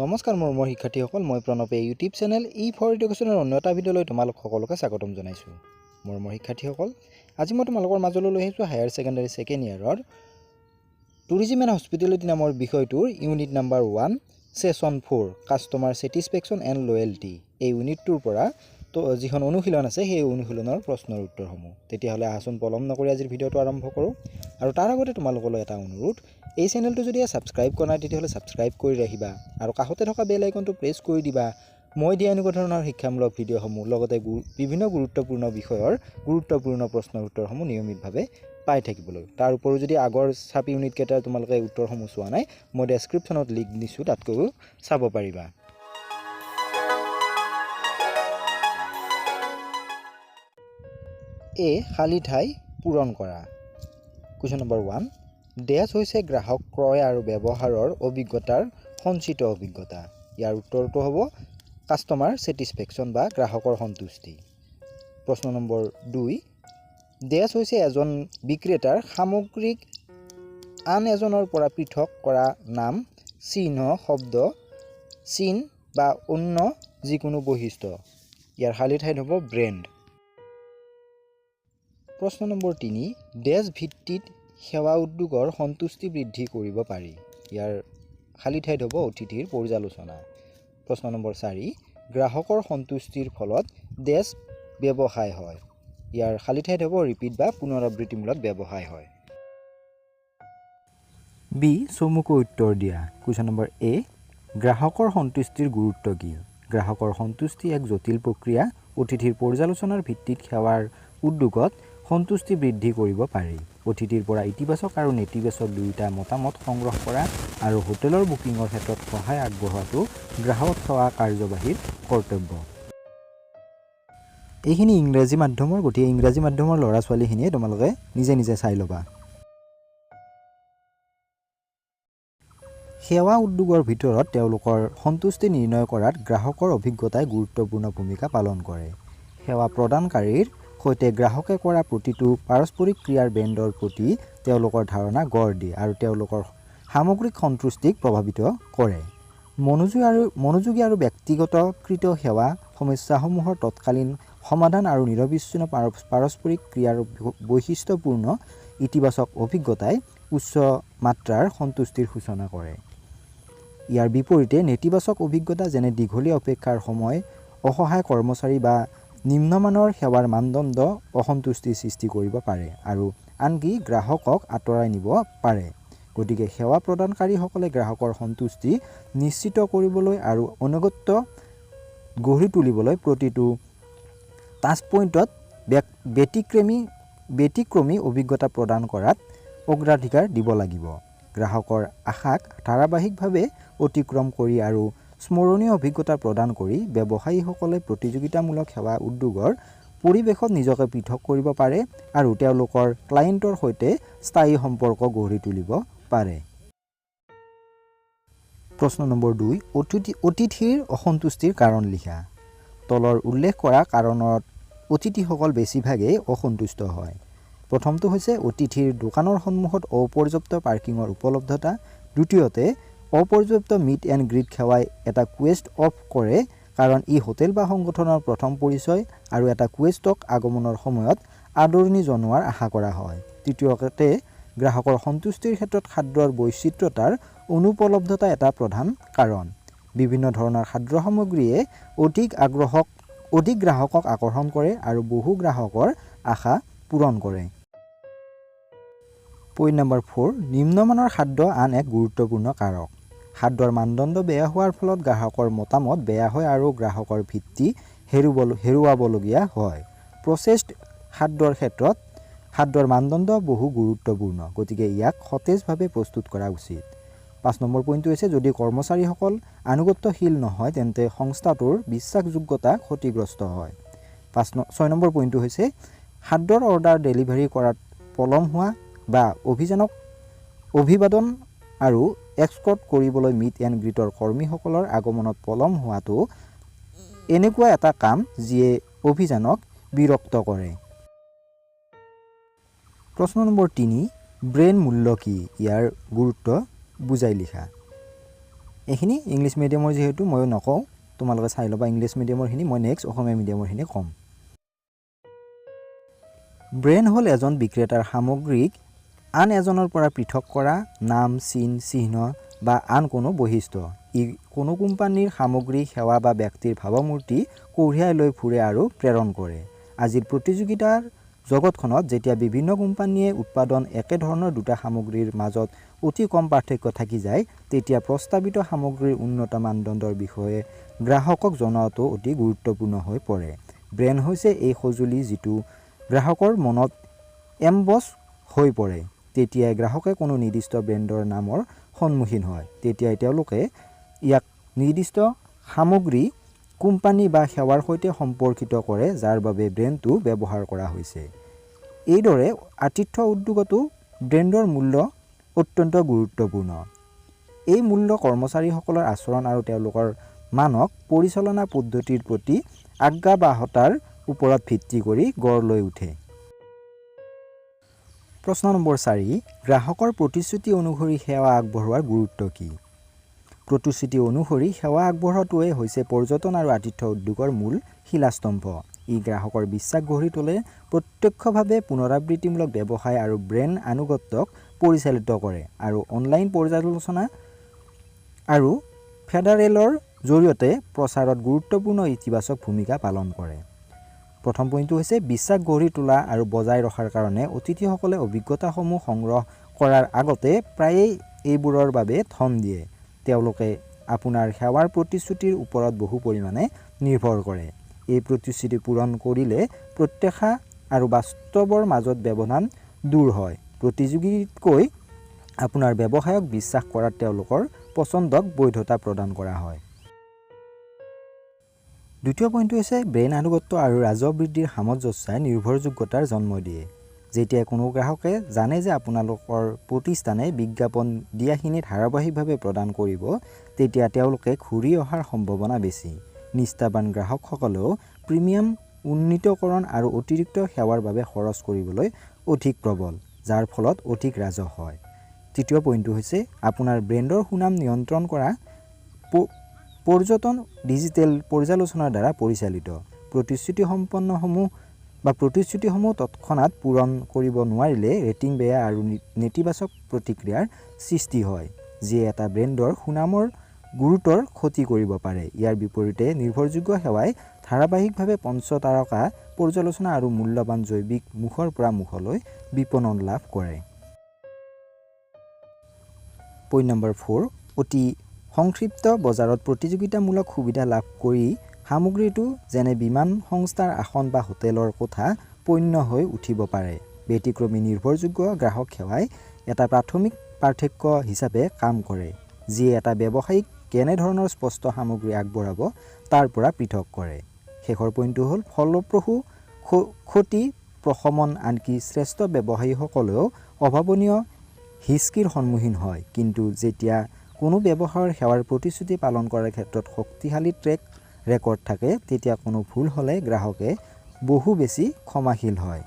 নমস্কাৰ মোৰ শিক্ষাৰ্থীসকল, মই প্ৰণৱে ইউটিউব চেনেল ফৰ এডুকেশ্যনৰ অন্য এটা ভিডিঅ'লৈ তোমালোক সকলোকে স্বাগতম জনাইছোঁ। মোৰ শিক্ষাৰ্থীসকল, আজি মই তোমালোকৰ মাজলৈ লৈ আহিছোঁ হায়াৰ ছেকেণ্ডাৰী ছেকেণ্ড ইয়াৰৰ টুৰিজিম এণ্ড হস্পিটেলিটি নামৰ বিষয়টোৰ unit number 1 session 4 customer satisfaction and loyalty. এই ইউনিটটোৰ পৰা যিখন অনুশীলন আছে সেই অনুশীলনৰ প্ৰশ্নৰ উত্তৰসমূহ। তেতিয়াহ'লে আহচোন পলম নকৰি আজিৰ ভিডিঅ'টো আৰম্ভ কৰোঁ। আৰু তাৰ আগতে তোমালোকলৈ এটা অনুৰোধ, এই চেনেলটো যদি ছাবস্ক্ৰাইব কৰা নাই তেতিয়াহ'লে ছাবস্ক্ৰাইব কৰি ৰাখিবা আৰু কাষতে থকা বেল আইকনটো প্ৰেছ কৰি দিবা। মই দিয়া এনেকুৱা ধৰণৰ শিক্ষামূলক ভিডিঅ'সমূহ লগতে বিভিন্ন গুৰুত্বপূৰ্ণ বিষয়ৰ গুৰুত্বপূৰ্ণ প্ৰশ্নৰ উত্তৰসমূহ নিয়মিতভাৱে পাই থাকিবলৈ। তাৰ উপৰিও যদি আগৰ ছাব ইউনিট কেইটাৰ তোমালোকে উত্তৰসমূহ চোৱা নাই, মই ডেছক্ৰিপশ্যনত লিংক দিছোঁ, তাতকৈও চাব পাৰিবা। খালী ঠাই পূৰণ কৰা। কুৱেশ্যন নম্বৰ 1, ডেছ হৈছে গ্ৰাহক ক্ৰয় আৰু ব্যৱহাৰৰ অভিজ্ঞতাৰ সঞ্চিত অভিজ্ঞতা। ইয়াৰ উত্তৰটো হ'ব কাষ্টমাৰ ছেটিছফেকশ্যন বা গ্ৰাহকৰ সন্তুষ্টি। প্ৰশ্ন নম্বৰ 2, ডেছ হৈছে এজন বিক্ৰেতাৰ সামগ্ৰীক আন এজনৰ পৰা পৃথক কৰা নাম, চিহ্ন, শব্দ, চিন বা অন্য যিকোনো বৈশিষ্ট্য। ইয়াৰ খালী ঠাইত হ'ব ব্ৰেণ্ড। প্ৰশ্ন নম্বৰ 3, ডেছ ভিত্তিত সেৱা উদ্যোগৰ সন্তুষ্টি বৃদ্ধি কৰিব পাৰি। ইয়াৰ খালী ঠাইত হ'ব অতিথিৰ পৰ্যালোচনা। প্ৰশ্ন নম্বৰ 4, গ্ৰাহকৰ সন্তুষ্টিৰ ফলত ডেছ ব্যৱসায় হয়। ইয়াৰ খালী ঠাইত হ'ব ৰিপিট বা পুনৰাবৃত্তিমূলক ব্যৱসায় হয়। বি, চমুকৈ উত্তৰ দিয়া। কুৱেশ্যন নম্বৰ এ, গ্ৰাহকৰ সন্তুষ্টিৰ গুৰুত্ব কি? গ্ৰাহকৰ সন্তুষ্টি এক জটিল প্ৰক্ৰিয়া। অতিথিৰ পৰ্যালোচনাৰ ভিত্তিত সেৱাৰ উদ্যোগত সন্তুষ্টি বৃদ্ধি কৰিব পাৰি। অতিথিৰ পৰা ইতিবাচক আৰু নেতিবাচক দুয়োটা মতামত সংগ্ৰহ কৰা আৰু হোটেলৰ বুকিঙৰ ক্ষেত্ৰত সহায় আগবঢ়োৱাটো গ্ৰাহক সেৱা কাৰ্যবাহীৰ কৰ্তব্য। এইখিনি ইংৰাজী মাধ্যমৰ, গতিকে ইংৰাজী মাধ্যমৰ ল'ৰা ছোৱালীখিনিয়ে তোমালোকে নিজে নিজে চাই ল'বা। সেৱা উদ্যোগৰ ভিতৰত তেওঁলোকৰ সন্তুষ্টি নিৰ্ণয় কৰাত গ্ৰাহকৰ অভিজ্ঞতাই গুৰুত্বপূৰ্ণ ভূমিকা পালন কৰে। সেৱা প্ৰদানকাৰীৰ সৈতে গ্ৰাহকে কৰা প্ৰতিটো পাৰস্পৰিক ক্ৰিয়াৰ ব্ৰেণ্ডৰ প্ৰতি তেওঁলোকৰ ধাৰণা গঢ় দিয়ে আৰু তেওঁলোকৰ সামগ্ৰিক সন্তুষ্টিক প্ৰভাৱিত কৰে। মনোযোগী আৰু ব্যক্তিগতকৃত সেৱা সমস্যাসমূহৰ তৎকালীন সমাধান আৰু নিৰবিচ্ছিন্ন পাৰস্পৰিক ক্ৰিয়াৰ বৈশিষ্ট্যপূৰ্ণ ইতিবাচক অভিজ্ঞতাই উচ্চ মাত্ৰাৰ সন্তুষ্টিৰ সূচনা কৰে। ইয়াৰ বিপৰীতে নেতিবাচক অভিজ্ঞতা যেনে দীঘলীয়া অপেক্ষাৰ সময়, অসহায় কৰ্মচাৰী বা নিম্নমানৰ সেৱাৰ মানদণ্ড অসন্তুষ্টিৰ সৃষ্টি কৰিব পাৰে আৰু আনকি গ্ৰাহকক আঁতৰাই নিব পাৰে। গতিকে সেৱা প্ৰদানকাৰীসকলে গ্ৰাহকৰ সন্তুষ্টি নিশ্চিত কৰিবলৈ আৰু আনুগত্য গঢ়ি তুলিবলৈ প্ৰতিটো টাচপইণ্টত ব্যতিক্ৰমী অভিজ্ঞতা প্ৰদান কৰাত অগ্ৰাধিকাৰ দিব লাগিব। গ্ৰাহকৰ আশাক ধাৰাবাহিকভাৱে অতিক্ৰম কৰি আৰু স্মৰণীয় অভিজ্ঞতা প্ৰদান কৰি ব্যৱসায়ীসকলে প্ৰতিযোগিতামূলক সেৱা উদ্যোগৰ পৰিৱেশত নিজকে পৃথক কৰিব পাৰে আৰু তেওঁলোকৰ ক্লায়েণ্টৰ সৈতে স্থায়ী সম্পৰ্ক গঢ়ি তুলিব পাৰে। প্ৰশ্ন নম্বৰ 2, অতিথিৰ অসন্তুষ্টিৰ কাৰণ লিখা। তলৰ উল্লেখ কৰা কাৰণত অতিথিসকল বেছিভাগেই অসন্তুষ্ট হয়। প্ৰথমটো হৈছে অতিথিৰ দোকানৰ সন্মুখত অপৰ্যাপ্ত পাৰ্কিঙৰ উপলব্ধতা। দ্বিতীয়তে, অপৰ্যাপ্ত মিট এণ্ড গ্ৰীট সেৱাই এটা কুৱেষ্ট অফ কৰে কাৰণ ই হোটেল বা সংগঠনৰ প্ৰথম পৰিচয় আৰু এটা কুৱেষ্টক আগমনৰ সময়ত আদৰণি জনোৱাৰ আশা কৰা হয়। তৃতীয়তে, গ্ৰাহকৰ সন্তুষ্টিৰ ক্ষেত্ৰত খাদ্যৰ বৈচিত্ৰতাৰ অনুপলব্ধতা এটা প্ৰধান কাৰণ। বিভিন্ন ধৰণৰ খাদ্য সামগ্ৰীয়ে অধিক গ্ৰাহকক আকৰ্ষণ কৰে আৰু বহু গ্ৰাহকৰ আশা পূৰণ কৰে। পইণ্ট নম্বৰ 4, নিম্নমানৰ খাদ্য আন এক গুৰুত্বপূৰ্ণ কাৰক। খাদ্যৰ মানদণ্ড বেয়া হোৱাৰ ফলত গ্ৰাহকৰ মতামত বেয়া হয় আৰু গ্ৰাহকৰ ভিত্তি হেৰুৱাবলগীয়া হয়। প্ৰচেছড খাদ্যৰ ক্ষেত্ৰত খাদ্যৰ মানদণ্ড বহু গুৰুত্বপূৰ্ণ, গতিকে ইয়াক সতেজভাৱে প্ৰস্তুত কৰা উচিত। 5 নম্বৰ পইণ্টটো হৈছে, যদি কৰ্মচাৰীসকল আনুগত্যশীল নহয় তেন্তে সংস্থাটোৰ বিশ্বাসযোগ্যতা ক্ষতিগ্ৰস্ত হয়। 6 নম্বৰ পইণ্টটো হৈছে, খাদ্যৰ অৰ্ডাৰ ডেলিভাৰী কৰাত পলম হোৱা বা অভিবাদন আৰু এক্সকৰ্ট কৰিবলৈ মিট এণ্ড গ্ৰীটৰ কৰ্মীসকলৰ আগমনত পলম হোৱাটো এনেকুৱা এটা কাম যিয়ে অভিযানক বিৰক্ত কৰে। প্ৰশ্ন নম্বৰ 3, ব্ৰেণ্ড মূল্য কি? ইয়াৰ গুৰুত্ব বুজাই লিখা। এইখিনি ইংলিছ মিডিয়ামৰ যিহেতু ময়ো নকওঁ, তোমালোকে চাই ল'বা ইংলিছ মিডিয়ামৰখিনি, মই নেক্সট অসমীয়া মিডিয়ামৰখিনি ক'ম। ব্ৰেণ্ড হ'ল এজন বিক্ৰেতাৰ সামগ্ৰীক আন এজনৰ পৰা পৃথক কৰা নাম, চিহ্ন বা আন কোনো বৈশিষ্ট্য। ই কোনো কোম্পানীৰ সামগ্ৰী, সেৱা বা ব্যক্তিৰ ভাৱমূৰ্তি কঢ়িয়াই লৈ ফুৰে আৰু প্ৰেৰণ কৰে। আজিৰ প্ৰতিযোগিতাৰ জগতখনত যেতিয়া বিভিন্ন কোম্পানীয়ে উৎপাদন একেধৰণৰ দুটা সামগ্ৰীৰ মাজত অতি কম পাৰ্থক্য থাকি যায়, তেতিয়া প্ৰস্তাৱিত সামগ্ৰীৰ উন্নত মানদণ্ডৰ বিষয়ে গ্ৰাহকক জনোৱাটো অতি গুৰুত্বপূৰ্ণ হৈ পৰে। ব্ৰেণ্ড হৈছে এই সঁজুলি যিটো গ্ৰাহকৰ মনত এমবছ হৈ পৰে। তেতিয়াই গ্ৰাহকে কোনো নিৰ্দিষ্ট ব্ৰেণ্ডৰ নামৰ সন্মুখীন হয়। তেতিয়াই তেওঁলোকে ইয়াক নিৰ্দিষ্ট সামগ্ৰী, কোম্পানী বা সেৱাৰ সৈতে সম্পৰ্কিত কৰে যাৰ বাবে ব্ৰেণ্ডটো ব্যৱহাৰ কৰা হৈছে। এইদৰে আতিথ্য উদ্যোগতো ব্ৰেণ্ডৰ মূল্য অত্যন্ত গুৰুত্বপূৰ্ণ। এই মূল্য কৰ্মচাৰীসকলৰ আচৰণ আৰু তেওঁলোকৰ মানক পৰিচালনা পদ্ধতিৰ প্ৰতি আজ্ঞা বা হতাৰ ওপৰত ভিত্তি কৰি গঢ় লৈ উঠে। প্ৰশ্ন নম্বৰ 4, গ্ৰাহকৰ প্ৰতিশ্ৰুতি অনুসৰি সেৱা আগবঢ়োৱাৰ গুৰুত্ব কি? প্ৰতিশ্ৰুতি অনুসৰি সেৱা আগবঢ়োৱাটোৱে হৈছে পৰ্যটন আৰু আতিথ্য উদ্যোগৰ মূল শিলাস্তম্ভ। ই গ্ৰাহকৰ বিশ্বাস গঢ়ি তোলে, প্ৰত্যক্ষভাৱে পুনৰাবৃত্তিমূলক ব্যৱসায় আৰু ব্ৰেণ্ড আনুগত্যক পৰিচালিত কৰে আৰু অনলাইন পৰ্যালোচনা আৰু ফেডাৰেলৰ জৰিয়তে প্ৰচাৰত গুৰুত্বপূৰ্ণ ইতিবাচক ভূমিকা পালন কৰে। প্ৰথম পইণ্টটো হৈছে বিশ্বাস গঢ়ি তোলা আৰু বজাই ৰখাৰ কাৰণে অতিথিসকলে অভিজ্ঞতাসমূহ সংগ্ৰহ কৰাৰ আগতে প্ৰায়েই এইবোৰৰ বাবে ধন দিয়ে। তেওঁলোকে আপোনাৰ সেৱাৰ প্ৰতিশ্ৰুতিৰ ওপৰত বহু পৰিমাণে নিৰ্ভৰ কৰে। এই প্ৰতিশ্ৰুতি পূৰণ কৰিলে প্ৰত্যাশা আৰু বাস্তৱৰ মাজত ব্যৱধান দূৰ হয়। প্ৰতিযোগীতকৈ আপোনাৰ ব্যৱসায়ক বিশ্বাস কৰাত তেওঁলোকৰ পচন্দক বৈধতা প্ৰদান কৰা হয়। দ্বিতীয় পইণ্টটো হৈছে ব্ৰেণ্ড আনুগত্য আৰু ৰাজহ বৃদ্ধিৰ সামঞ্জস্যই নিৰ্ভৰযোগ্যতাৰ জন্ম দিয়ে। যেতিয়া কোনো গ্ৰাহকে জানে যে আপোনালোকৰ প্ৰতিষ্ঠানে বিজ্ঞাপন দিয়াখিনিত ধাৰাবাহিকভাৱে প্ৰদান কৰিব, তেতিয়া তেওঁলোকে ঘূৰি অহাৰ সম্ভাৱনা বেছি। নিষ্ঠাবান গ্ৰাহকসকলেও প্ৰিমিয়াম উন্নীতকৰণ আৰু অতিৰিক্ত সেৱাৰ বাবে খৰচ কৰিবলৈ অধিক প্ৰবল, যাৰ ফলত অধিক ৰাজহ হয়। তৃতীয় পইণ্টটো হৈছে আপোনাৰ ব্ৰেণ্ডৰ সুনাম নিয়ন্ত্ৰণ কৰা পৰ্যটন ডিজিটেল পৰ্যালোচনাৰ দ্বাৰা পৰিচালিত। প্ৰতিশ্ৰুতিসমূহ তৎক্ষণাত পূৰণ কৰিব নোৱাৰিলে ৰেটিং বেয়া আৰু নেতিবাচক প্ৰতিক্ৰিয়াৰ সৃষ্টি হয়, যিয়ে এটা ব্ৰেণ্ডৰ সুনামৰ গুৰুতৰ ক্ষতি কৰিব পাৰে। ইয়াৰ বিপৰীতে নিৰ্ভৰযোগ্য সেৱাই ধাৰাবাহিকভাৱে 5 তাৰকা পৰ্যালোচনা আৰু মূল্যৱান জৈৱিক মুখৰ পৰা মুখলৈ বিপণন লাভ কৰে। পইণ্ট নম্বৰ 4, অতি সংক্ষিপ্ত বজাৰত প্ৰতিযোগিতামূলক সুবিধা লাভ কৰি সামগ্ৰীটো যেনে বিমান সংস্থাৰ আসন বা হোটেলৰ কোঠা পণ্য হৈ উঠিব পাৰে। ব্যতিক্ৰমী নিৰ্ভৰযোগ্য গ্ৰাহক সেৱাই এটা প্ৰাথমিক পাৰ্থক্য হিচাপে কাম কৰে, যিয়ে এটা ব্যৱসায়িক কেনেধৰণৰ স্পষ্ট সামগ্ৰী আগবঢ়াব তাৰ পৰা পৃথক কৰে। শেষৰ পইণ্টটো হ'ল ফলপ্ৰসূ ক্ষতি প্ৰশমন। আনকি শ্ৰেষ্ঠ ব্যৱসায়ীসকলেও অভাৱনীয় হিচকিৰ সন্মুখীন হয়, কিন্তু যেতিয়া কোনো ব্যৱসায়ৰ সেৱাৰ প্ৰতিশ্ৰুতি পালন কৰাৰ ক্ষেত্ৰত শক্তিশালী ট্ৰেক ৰেকৰ্ড থাকে, তেতিয়া কোনো ভুল হ'লে গ্ৰাহকে বহু বেছি ক্ষমাশীল হয়।